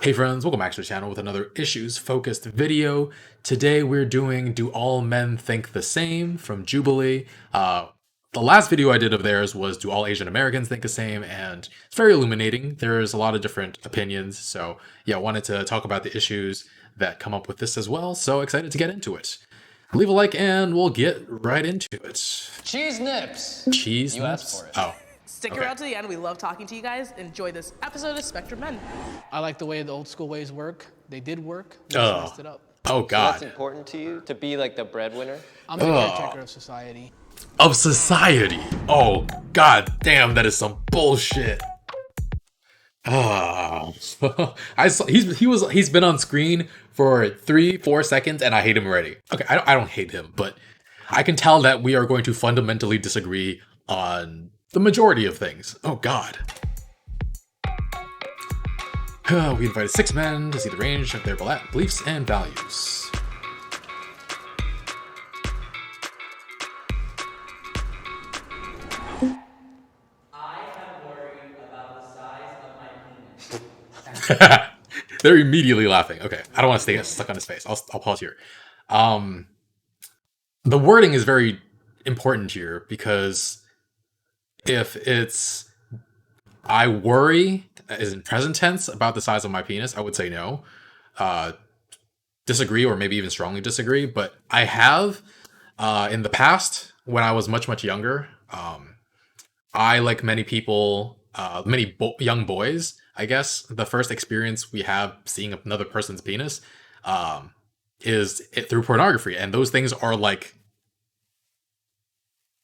Hey friends, welcome back to the channel with another issues-focused video. Today we're doing Do All Men Think the Same from Jubilee. The last video I did of theirs was Do All Asian Americans Think the Same, and it's very illuminating. There's a lot of different opinions, so yeah, I wanted to talk about the issues that come up with this as well, so excited to get into it. Leave a like and we'll get right into it. Cheese nips! Cheese You nips? asked for it. Oh. Stick Okay. around to the end. We love talking to you guys. Enjoy this episode of Spectrum Men. I like the way the old school ways work. They did work. We Oh. just messed it up. Oh So god. that's important to you, to be like the breadwinner? I'm the caretaker of society. Of society. Oh god damn, that is some bullshit. Ah, I saw he's been on screen for 3-4 seconds and I hate him already. Okay, I don't hate him, but I can tell that we are going to fundamentally disagree on the majority of things. Oh god. We invited 6 men to see the range of their beliefs and values. They're immediately laughing. Okay, I don't want to stay stuck on his face. I'll pause here. The wording is very important here because if it's I worry is in present tense about the size of my penis, I would say no. Disagree or maybe even strongly disagree. But I have in the past when I was much younger. I, like many people, young boys, I guess, the first experience we have seeing another person's penis is through pornography. And those things are like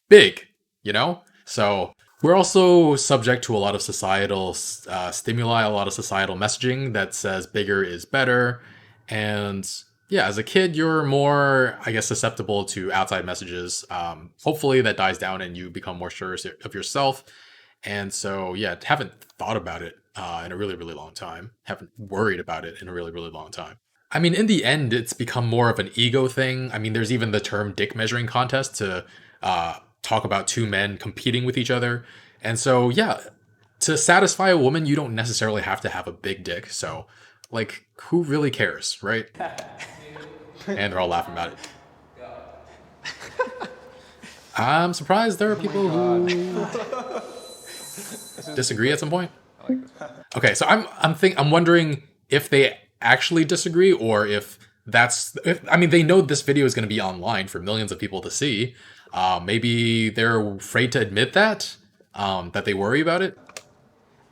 big, you know? So we're also subject to a lot of societal stimuli, a lot of societal messaging that says bigger is better. And yeah, as a kid, you're more, I guess, susceptible to outside messages. Hopefully that dies down and you become more sure of yourself. And so, yeah, haven't thought about it in a really long time. Haven't worried about it in a really long time. I mean, in the end, it's become more of an ego thing. I mean, there's even the term dick measuring contest to talk about 2 men competing with each other. And so, yeah, to satisfy a woman, you don't necessarily have to have a big dick. So, like, who really cares, right? And they're all laughing about it. I'm surprised there are people who disagree at some point. Okay, so I'm wondering if they actually disagree or if I mean, they know this video is going to be online for millions of people to see. Maybe they're afraid to admit that they worry about it.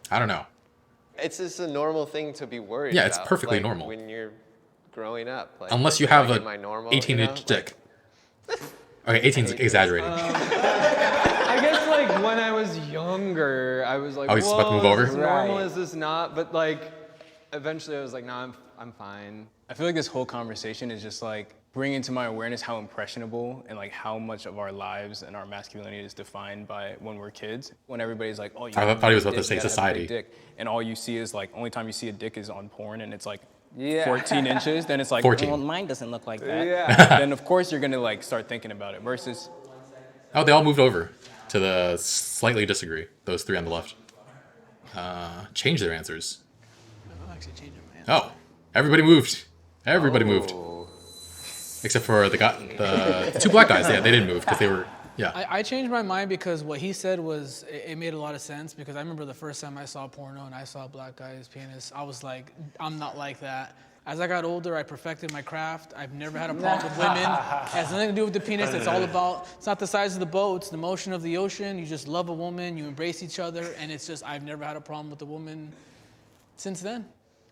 I don't know. It's just a normal thing to be worried about. Yeah, it's perfectly like, normal. when you're growing up. Like, Unless you am I have in a my normal, 18-inch you know? dick. Okay, 18 is exaggerating. I guess like when I was younger, I was like, Oh, he's whoa, about to move over? is this normal? Right. Is this not? But like, eventually I was like, no, I'm fine. I feel like this whole conversation is just like bringing to my awareness how impressionable and like how much of our lives and our masculinity is defined by when we're kids. When everybody's like, oh, you I gotta thought he was have a about to dick, say you gotta have a big society. dick. And all you see is like, only time you see a dick is on porn and it's like Yeah. 14 inches, then it's like, 14. well, mine doesn't look like that. Yeah. Then of course you're gonna like start thinking about it versus Oh, they all moved over to the slightly disagree. Those 3 on the left. Change their answers. I'll actually change it, man. Oh, everybody moved. Everybody moved. Except for the 2 black guys. Yeah, they didn't move because they were, yeah. I changed my mind because what he said was, it made a lot of sense because I remember the first time I saw porno and I saw a black guy's penis, I was like, I'm not like that. As I got older, I perfected my craft. I've never had a problem with women. It has nothing to do with the penis. It's all about, it's not the size of the boat, it's the motion of the ocean. You just love a woman, you embrace each other, and it's just, I've never had a problem with a woman since then.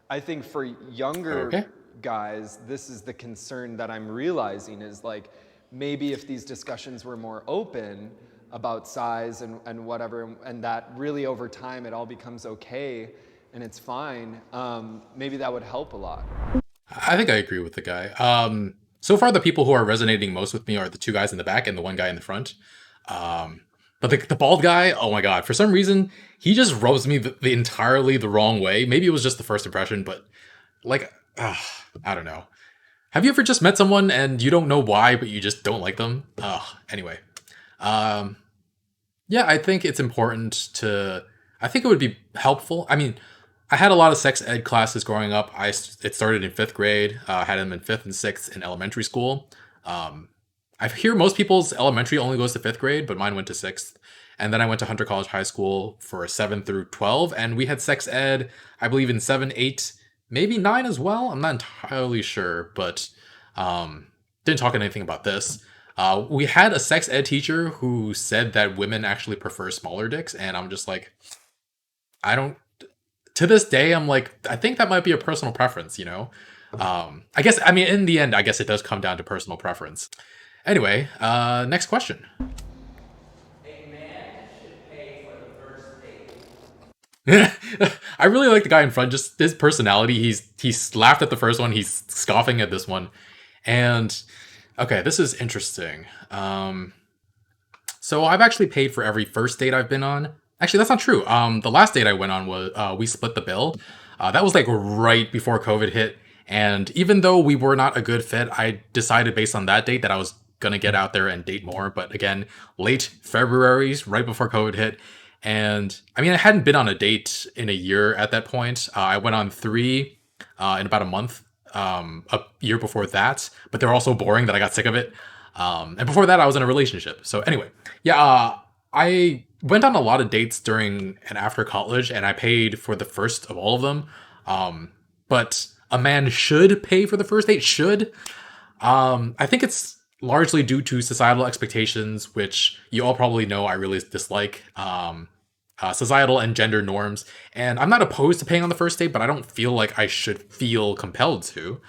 I think for younger Okay. guys, this is the concern that I'm realizing is like, maybe if these discussions were more open about size and whatever, and that really over time it all becomes okay and it's fine, maybe that would help a lot. I think I agree with the guy. So far, the people who are resonating most with me are the 2 guys in the back and the 1 guy in the front. But the bald guy, oh my god, for some reason, he just rubs me the entirely the wrong way. Maybe it was just the first impression, but like, I don't know. Have you ever just met someone and you don't know why, but you just don't like them? Anyway. Yeah, I think it's important to, I think it would be helpful. I mean, I had a lot of sex ed classes growing up. It started in 5th grade. I had them in 5th and 6th in elementary school. Um, I hear most people's elementary only goes to 5th grade, but mine went to 6th. And then I went to Hunter College High School for 7 through 12, and we had sex ed, I believe, in 7, 8, maybe 9 as well. I'm not entirely sure, but didn't talk anything about this. We had a sex ed teacher who said that women actually prefer smaller dicks, and I'm just like, I don't. To this day, I'm like, I think that might be a personal preference, you know? I guess, I mean, in the end, I guess it does come down to personal preference. Anyway, next question. I really like the guy in front, just his personality. He's laughed at the first one, he's scoffing at this one. And okay, this is interesting. So I've actually paid for every first date I've been on. Actually, that's not true. The last date I went on was we split the bill. That was like right before COVID hit, and even though we were not a good fit, I decided based on that date that I was gonna get out there and date more. But again, late February, right before COVID hit, and I mean I hadn't been on a date in a year at that point. I went on 3 in about a month. A year before that, but they were all so boring that I got sick of it. And before that, I was in a relationship. So anyway, yeah, I went on a lot of dates during and after college, and I paid for the first of all of them. But a man should pay for the first date. Should. I think it's largely due to societal expectations, which you all probably know I really dislike. Societal and gender norms. And I'm not opposed to paying on the first date, but I don't feel like I should feel compelled to.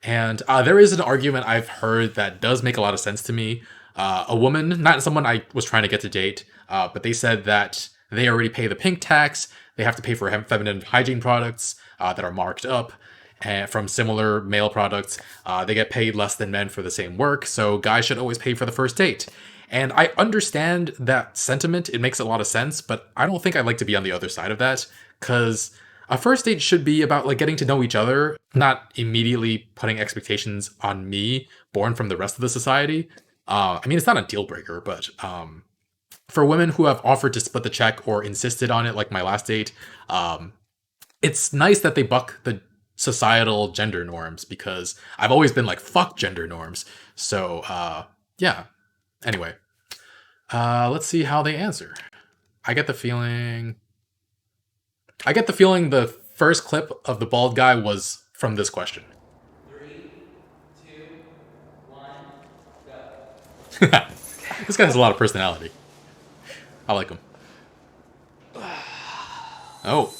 And there is an argument I've heard that does make a lot of sense to me. A woman, not someone I was trying to get to date, but they said that they already pay the pink tax. They have to pay for feminine hygiene products that are marked up from similar male products. They get paid less than men for the same work, so guys should always pay for the first date. And I understand that sentiment. It makes a lot of sense, but I don't think I'd like to be on the other side of that, because a first date should be about like getting to know each other, not immediately putting expectations on me born from the rest of the society. I mean, it's not a deal breaker, but for women who have offered to split the check or insisted on it, like my last date, it's nice that they buck the societal gender norms, because I've always been like, fuck gender norms. So, yeah. Anyway, let's see how they answer. I get the feeling the first clip of the bald guy was from this question. 3, 2, 1, go. This guy has a lot of personality. I like him. Oh.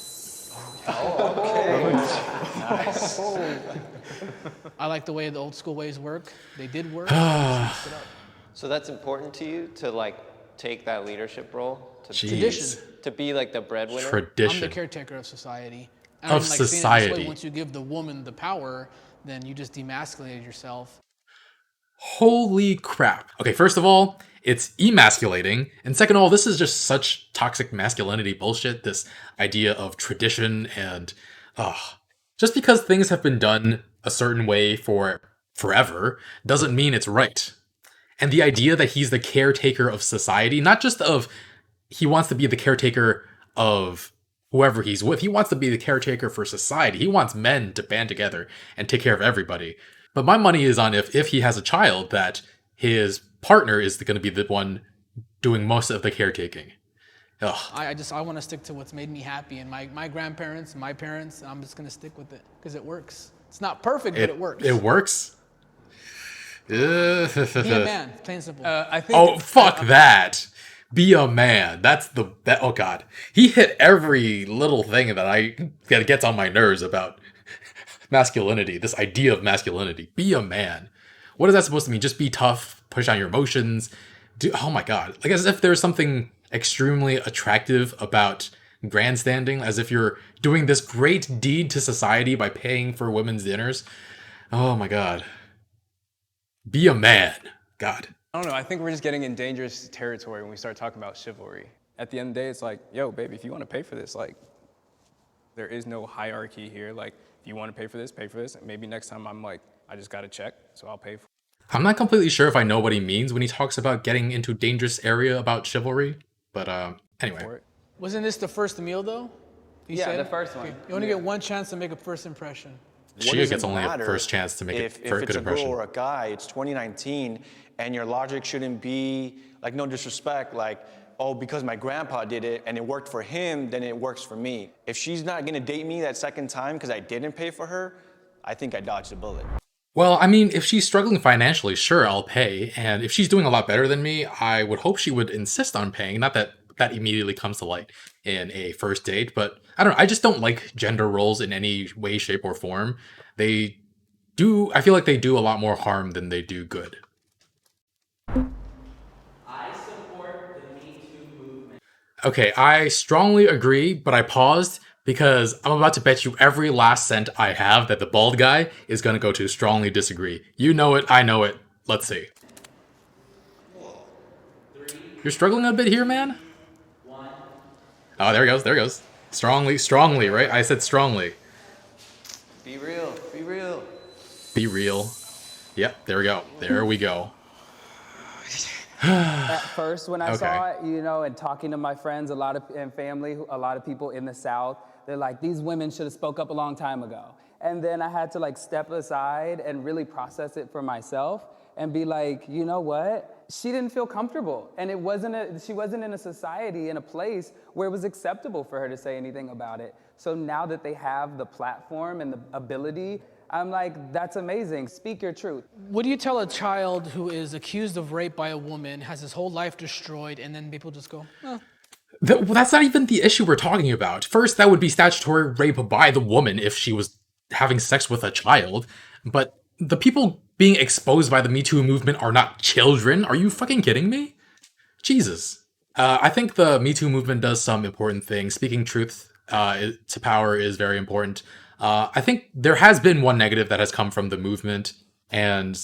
I like the way the old school ways work. They did work. So that's important to you to like take that leadership role to Jeez. to be like the breadwinner. I'm Tradition. the caretaker of society. Of seeing it this way, society. once you give the woman the power, then you just demasculated yourself. Holy crap. Okay, first of all, it's emasculating. And second of all, this is just such toxic masculinity bullshit. This idea of tradition and just because things have been done a certain way for forever doesn't mean it's right. And the idea that he's the caretaker of society, not just of he wants to be the caretaker of whoever he's with, he wants to be the caretaker for society. He wants men to band together and take care of everybody. But my money is on if he has a child, that his partner is going to be the one doing most of the caretaking. Ugh. I want to stick to what's made me happy, and my grandparents, my parents, I'm just gonna stick with it because it works. It's not perfect, but it works. It works. Be a man, plain and simple. I think. Oh, fuck that. Be a man. Oh god. He hit every little thing that gets on my nerves about masculinity. This idea of masculinity. Be a man. What is that supposed to mean? Just be tough, push down your emotions. Oh my god. Like as if there's something extremely attractive about grandstanding, as if you're doing this great deed to society by paying for women's dinners. Oh my god. Be a man. God. I don't know. I think we're just getting in dangerous territory when we start talking about chivalry. At the end of the day, it's like, yo, baby, if you want to pay for this, like, there is no hierarchy here. Like, if you want to pay for this, and maybe next time I'm like, I just got to check, so I'll pay for it. I'm not completely sure if I know what he means when he talks about getting into dangerous area about chivalry, but anyway. Wasn't this the first meal though? You Yeah, said? the first one. Okay. You only get one chance to make a first impression. What She does gets it only a matter first chance to make if a good it's a impression. girl or a guy? It's 2019, and your logic shouldn't be like, no disrespect, like, oh, because my grandpa did it and it worked for him, then it works for me. If she's not gonna date me that second time because I didn't pay for her, I think I dodged a bullet. Well, I mean, if she's struggling financially, sure, I'll pay. And if she's doing a lot better than me, I would hope she would insist on paying. Not that that immediately comes to light in a first date, but I don't know. I just don't like gender roles in any way, shape, or form. They do, I feel like they do a lot more harm than they do good. I support the Me Too movement. Okay, I strongly agree, but I paused because I'm about to bet you every last cent I have that the bald guy is going to go to strongly disagree. You know it, I know it. Let's see. You're struggling a bit here, man? Oh, there he goes, there he goes. Strongly, right? I said strongly. Be real. Be real. Be real. Yep, there we go. There we go. At first, when I Okay. saw it, you know, and talking to my friends, and family, a lot of people in the South, they're like, these women should have spoke up a long time ago. And then I had to like step aside and really process it for myself and be like, you know what? She didn't feel comfortable, and she wasn't in a society, in a place where it was acceptable for her to say anything about it. So now that they have the platform and the ability, I'm like, that's amazing. Speak your truth. What do you tell a child who is accused of rape by a woman, has his whole life destroyed, and then people just go, oh. That's not even the issue we're talking about. First, that would be statutory rape by the woman if she was having sex with a child. But the people being exposed by the Me Too movement are not children. Are you fucking kidding me? Jesus. I think the Me Too movement does some important things. Speaking truth to power is very important. I think there has been one negative that has come from the movement, and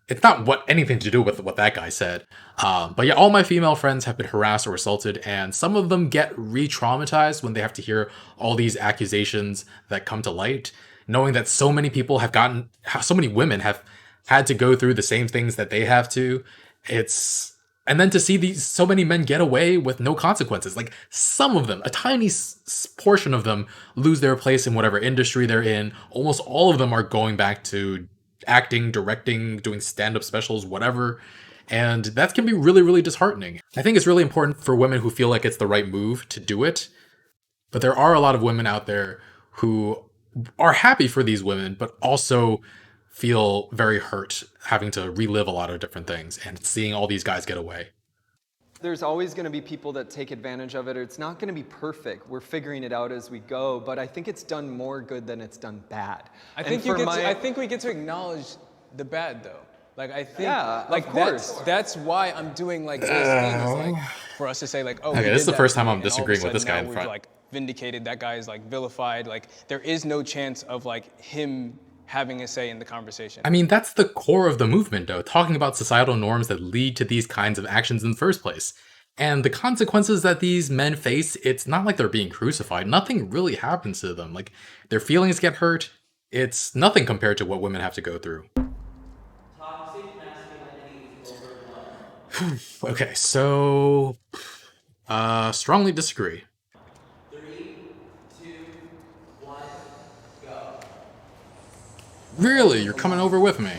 it's not anything to do with what that guy said. But yeah, all my female friends have been harassed or assaulted, and some of them get re-traumatized when they have to hear all these accusations that come to light, knowing that so many women have had to go through the same things that they have to. And then to see so many men get away with no consequences. Like, some of them, a tiny portion of them, lose their place in whatever industry they're in. Almost all of them are going back to acting, directing, doing stand-up specials, whatever. And that can be really, really disheartening. I think it's really important for women who feel like it's the right move to do it. But there are a lot of women out there who are happy for these women, but also feel very hurt having to relive a lot of different things and seeing all these guys get away. There's always going to be people that take advantage of it. It's not going to be perfect. We're figuring it out as we go, but I think it's done more good than it's done bad. I think we get to acknowledge the bad though. Like I think, Yeah, like of course. that's why I'm doing like this thing. Is like for us to say like, oh, Okay, we this is did the that first time thing, I'm and all of a disagreeing with this sudden guy now in we've, front. Like vindicated, that guy is like vilified. Like there is no chance of like him having a say in the conversation. I mean, that's the core of the movement, though, talking about societal norms that lead to these kinds of actions in the first place. And the consequences that these men face, it's not like they're being crucified. Nothing really happens to them. Like, their feelings get hurt. It's nothing compared to what women have to go through. Toxic masculinity is overblown. Okay, so strongly disagree. 3, 2, 1, go. Really? You're coming over with me?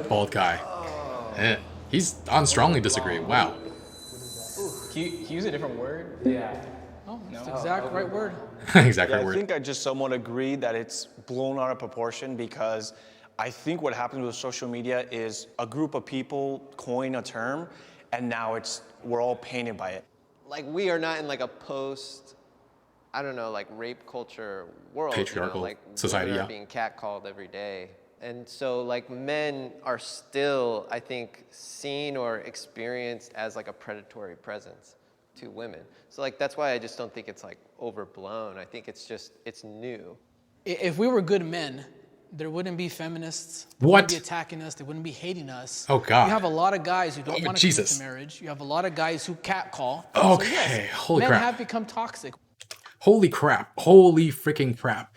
Bald guy. He's on strongly disagree. Wow. Can you use a different word? Yeah. Oh, that's the exact right word. Exactly. Yeah, I think I just somewhat agree that it's blown out of proportion because I think what happens with social media is a group of people coin a term and now we're all painted by it. Like, we are not in like a post, I don't know, like rape culture world. Patriarchal like society, women yeah. are being catcalled every day. And so like men are still, I think, seen or experienced as like a predatory presence to women. So like that's why I just don't think it's like overblown. I think it's new. If we were good men, there wouldn't be feminists. They What? wouldn't be attacking us. They wouldn't be hating us. Oh, God. You have a lot of guys who don't Oh, want to Jesus. commit to marriage. You have a lot of guys who catcall. Okay, So yes, holy men crap. have become toxic. Holy crap. Holy freaking crap.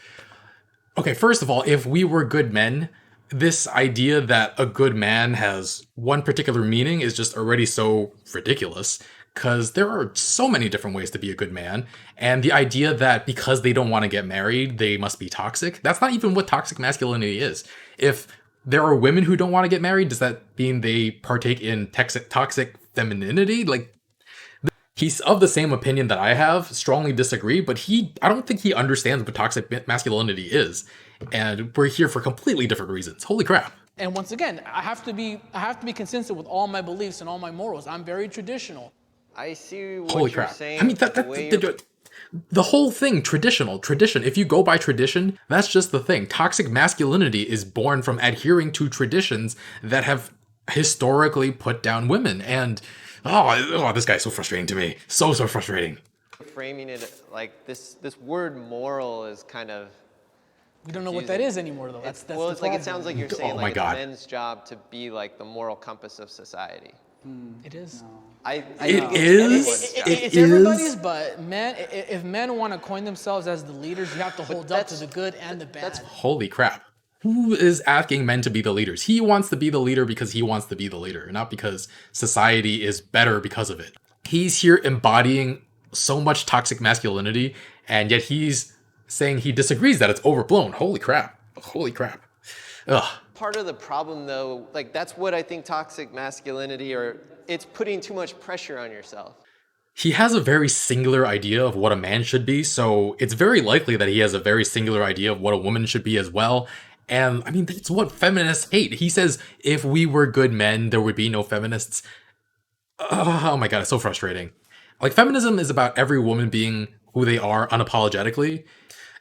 Okay, first of all, if we were good men, this idea that a good man has one particular meaning is just already so ridiculous. because there are so many different ways to be a good man. And the idea that because they don't want to get married, they must be toxic, that's not even what toxic masculinity is. If there are women who don't want to get married, does that mean they partake in toxic femininity? Like, he's of the same opinion that I have, strongly disagree, but I don't think he understands what toxic masculinity is. And we're here for completely different reasons. Holy crap. And once again, I have to be consistent with all my beliefs and all my morals. I'm very traditional. I see what Holy you're crap. saying. I mean, the the whole thing, tradition. If you go by tradition, that's just the thing. Toxic masculinity is born from adhering to traditions that have historically put down women. And, this guy's so frustrating to me. So frustrating. framing it like this word moral is kind of We don't know what that is anymore, though. That's well, the it's like it problem. sounds like you're saying Oh my like it's God. men's job to be like the moral compass of society. It is. I It think it's is. anyone's job. It's everybody's, but men, if men want to coin themselves as the leaders, you have to hold up to the good and the bad. Holy crap. Who is asking men to be the leaders? He wants to be the leader because he wants to be the leader, not because society is better because of it. He's here embodying so much toxic masculinity, and yet he's saying he disagrees that it's overblown. Holy crap. Holy crap. Ugh. Part of the problem though, like that's what I think toxic masculinity or it's putting too much pressure on yourself. He has a very singular idea of what a man should be, so it's very likely that he has a very singular idea of what a woman should be as well. And I mean, that's what feminists hate. He says, if we were good men, there would be no feminists. Oh my god, it's so frustrating. Like, feminism is about every woman being who they are unapologetically.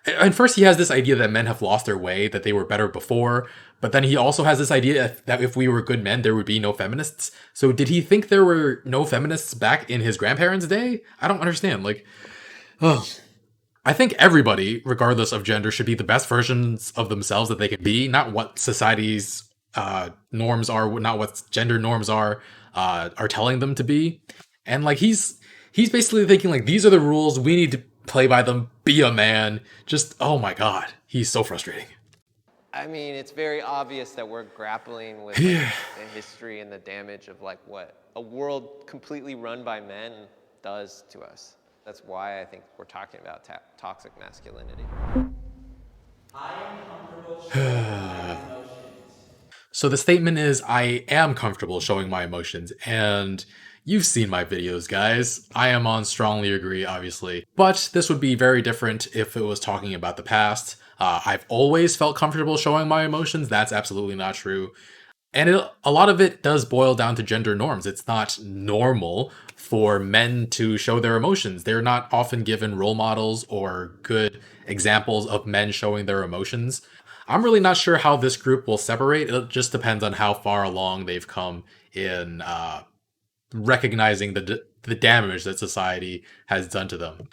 And first, he has this idea that men have lost their way, that they were better before. But then he also has this idea that if we were good men, there would be no feminists. So did he think there were no feminists back in his grandparents' day? I don't understand. Like, ugh. I think everybody, regardless of gender, should be the best versions of themselves that they can be, not what society's norms are, not what gender norms are telling them to be. And like he's basically thinking like, these are the rules, we need to play by them, be a man. Just, oh my god, he's so frustrating. I mean, it's very obvious that we're grappling with like, the history and the damage of like what a world completely run by men does to us. That's why I think we're talking about toxic masculinity. I am comfortable showing my emotions. So the statement is, I am comfortable showing my emotions, and you've seen my videos, guys. I am on strongly agree, obviously. But this would be very different if it was talking about the past. I've always felt comfortable showing my emotions. That's absolutely not true. And a lot of it does boil down to gender norms. It's not normal for men to show their emotions. They're not often given role models or good examples of men showing their emotions. I'm really not sure how this group will separate. It just depends on how far along they've come in recognizing the damage that society has done to them.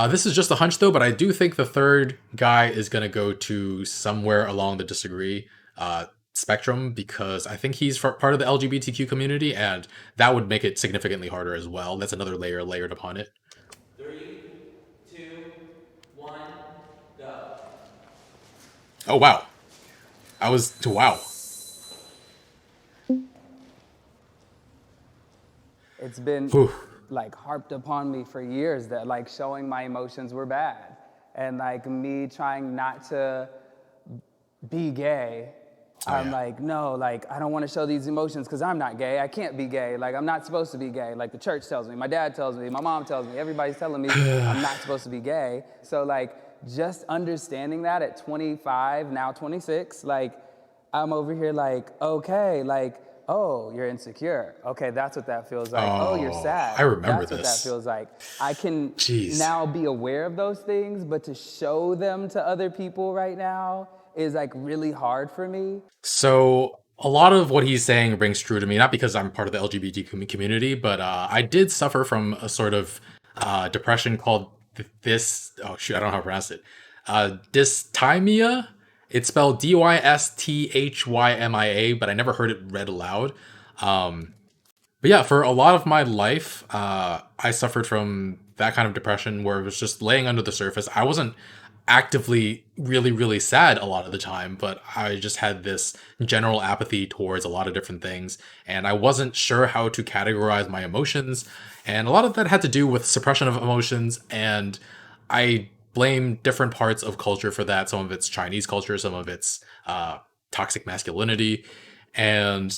This is just a hunch though, but I do think the third guy is going to go to somewhere along the disagree spectrum, because I think he's part of the LGBTQ community, and that would make it significantly harder as well. That's another layer layered upon it. 3, 2, 1, go. Oh wow. Wow. It's been Whew. like harped upon me for years that like showing my emotions were bad, and like me trying not to be gay. I'm like, no, like I don't want to show these emotions because I'm not gay. I can't be gay. Like I'm not supposed to be gay. Like the church tells me, my dad tells me, my mom tells me, everybody's telling me I'm not supposed to be gay. So like just understanding that at 25, now 26, like I'm over here like, okay, like, oh, you're insecure. Okay, that's what that feels like. Oh, you're sad. I remember that's this. What that feels like. I can Jeez. now be aware of those things, but to show them to other people right now is like really hard for me. So a lot of what he's saying rings true to me, not because I'm part of the LGBT community, but I did suffer from a sort of depression called oh shoot, I don't know how to pronounce it. Dysthymia. It's spelled DysthymiA, but I never heard it read aloud. But yeah, for a lot of my life, I suffered from that kind of depression where it was just laying under the surface. actively really, really sad a lot of the time, but I just had this general apathy towards a lot of different things, and I wasn't sure how to categorize my emotions. And a lot of that had to do with suppression of emotions, and I blame different parts of culture for that. Some of it's Chinese culture, some of it's toxic masculinity. And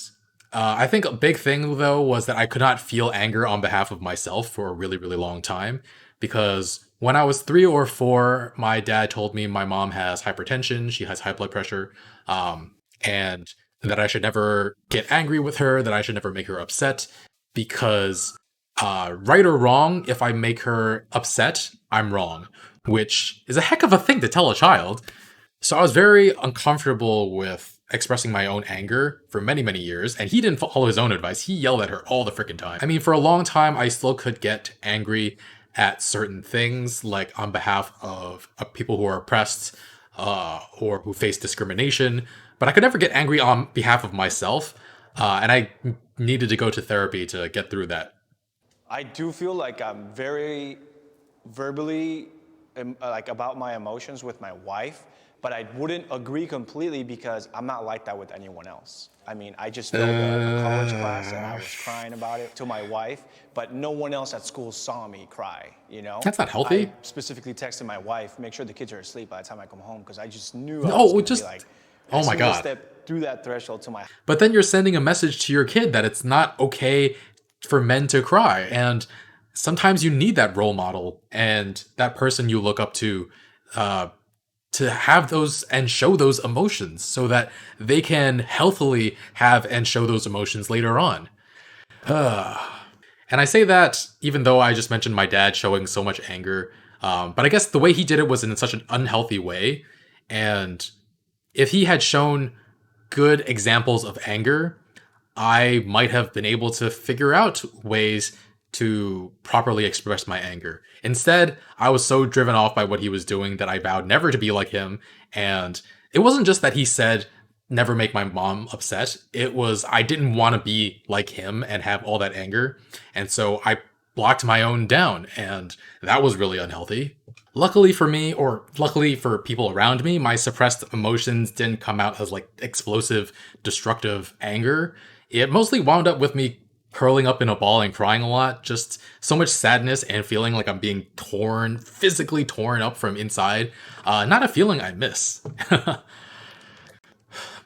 I think a big thing, though, was that I could not feel anger on behalf of myself for a really, really long time. Because when I was 3 or 4, my dad told me my mom has hypertension, she has high blood pressure, and that I should never get angry with her, that I should never make her upset, because right or wrong, if I make her upset, I'm wrong, which is a heck of a thing to tell a child. So I was very uncomfortable with expressing my own anger for many, many years, and he didn't follow his own advice. He yelled at her all the freaking time. I mean, for a long time, I still could get angry at certain things, like on behalf of people who are oppressed or who face discrimination, but I could never get angry on behalf of myself, and I needed to go to therapy to get through that. I do feel like I'm very verbally like about my emotions with my wife, but I wouldn't agree completely because I'm not like that with anyone else. I mean, I just failed a college class and I was crying about it to my wife, but no one else at school saw me cry, you know? That's not healthy. I specifically texted my wife, make sure the kids are asleep by the time I come home, because I just knew No, I was gonna just- be like, oh as my soon as I God. step through that threshold to my But then you're sending a message to your kid that it's not okay for men to cry. And sometimes you need that role model and that person you look up to have those and show those emotions so that they can healthily have and show those emotions later on. And I say that even though I just mentioned my dad showing so much anger, but I guess the way he did it was in such an unhealthy way. And if he had shown good examples of anger, I might have been able to figure out ways to properly express my anger. Instead, I was so driven off by what he was doing that I vowed never to be like him. And it wasn't just that he said, never make my mom upset. It was, I didn't want to be like him and have all that anger. And so I blocked my own down, and that was really unhealthy. Luckily for me, or luckily for people around me, my suppressed emotions didn't come out as like explosive, destructive anger. It mostly wound up with me curling up in a ball and crying a lot. Just so much sadness and feeling like I'm being torn, physically torn up from inside. Not a feeling I miss.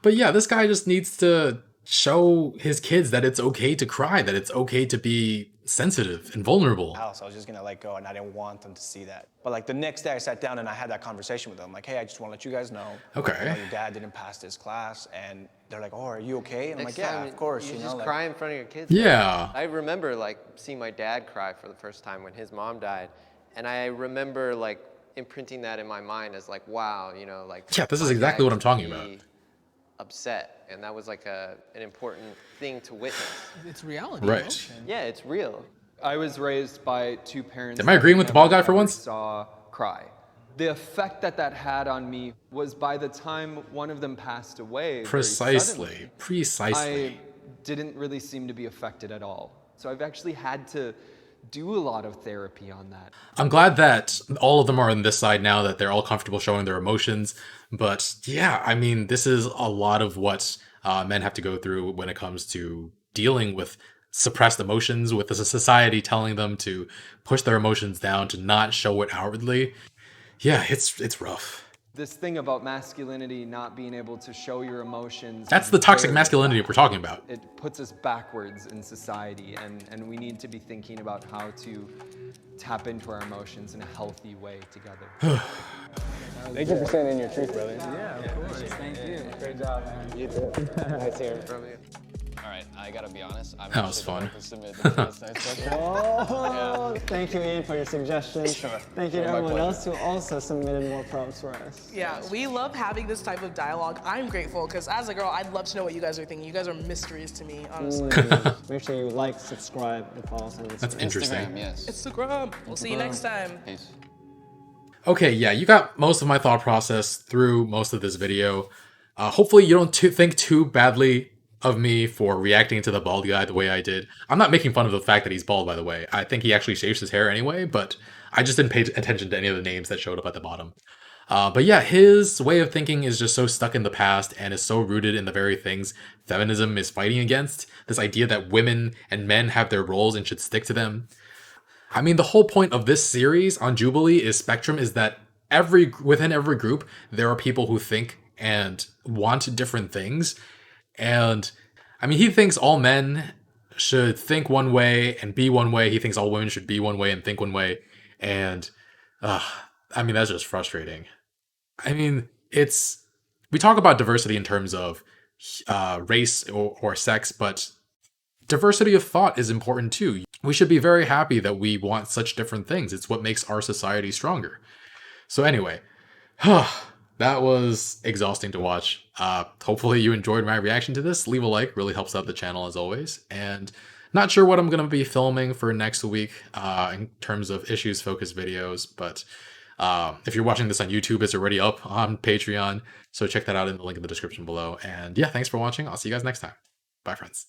But yeah, this guy just needs to show his kids that it's okay to cry, that it's okay to be sensitive and vulnerable. house. I was just gonna let go, and I didn't want them to see that. But like the next day, I sat down and I had that conversation with them. Like, hey, I just want to let you guys know. Okay. You know, your dad didn't pass this class, and they're like, oh, are you okay? And I'm Next like, yeah, time, of course. You You know, just like, cry in front of your kids. Yeah. I remember like seeing my dad cry for the first time when his mom died, and I remember like imprinting that in my mind as like, wow, you know, like. Yeah, this is my exactly dad what I'm could talking be about. Upset, and that was like an important thing to witness. It's reality. Right. Yeah, it's real. I was raised by two parents. Am I agreeing with the bald guy for never once? Saw cry. The effect that that had on me was by the time one of them passed away. very Precisely. suddenly, Precisely. I didn't really seem to be affected at all. So I've actually had to do a lot of therapy on that. I'm glad that all of them are on this side now, that they're all comfortable showing their emotions. But yeah, I mean, this is a lot of what men have to go through when it comes to dealing with suppressed emotions, with the society telling them to push their emotions down, to not show it outwardly. Yeah, it's rough. This thing about masculinity not being able to show your emotions. That's is the toxic very masculinity we're talking about. It puts us backwards in society, and we need to be thinking about how to tap into our emotions in a healthy way together. Thank you for saying in your truth, brother. Yeah, of course. Thank you. Great job, man. You too. Nice hearing from you. All right, I gotta be honest. I'm That was actually the fun. one who submitted the first nice question. Oh, thank you, Ian, for your suggestions. Sure. Thank you to My everyone pleasure. else who also submitted more prompts for us. Yeah, we love having this type of dialogue. I'm grateful because as a girl, I'd love to know what you guys are thinking. You guys are mysteries to me, honestly. Make sure you like, subscribe, and follow us on Instagram. That's interesting. Instagram, yes. Instagram. We'll see you next time. Peace. Okay, yeah, you got most of my thought process through most of this video. Hopefully you don't think too badly of me for reacting to the bald guy the way I did. I'm not making fun of the fact that he's bald, by the way. I think he actually shaves his hair anyway, but I just didn't pay attention to any of the names that showed up at the bottom. But yeah, his way of thinking is just so stuck in the past and is so rooted in the very things feminism is fighting against. This idea that women and men have their roles and should stick to them. I mean, the whole point of this series on Jubilee is Spectrum is that within every group there are people who think and want different things. And I mean, he thinks all men should think one way and be one way. He thinks all women should be one way and think one way. And I mean, that's just frustrating. I mean, we talk about diversity in terms of race or sex, but diversity of thought is important too. We should be very happy that we want such different things. It's what makes our society stronger. So anyway, that was exhausting to watch. Hopefully you enjoyed my reaction to this. Leave a like, really helps out the channel as always. And not sure what I'm going to be filming for next week in terms of issues focused videos, but if you're watching this on YouTube, it's already up on Patreon. So check that out in the link in the description below. And yeah, thanks for watching. I'll see you guys next time. Bye, friends.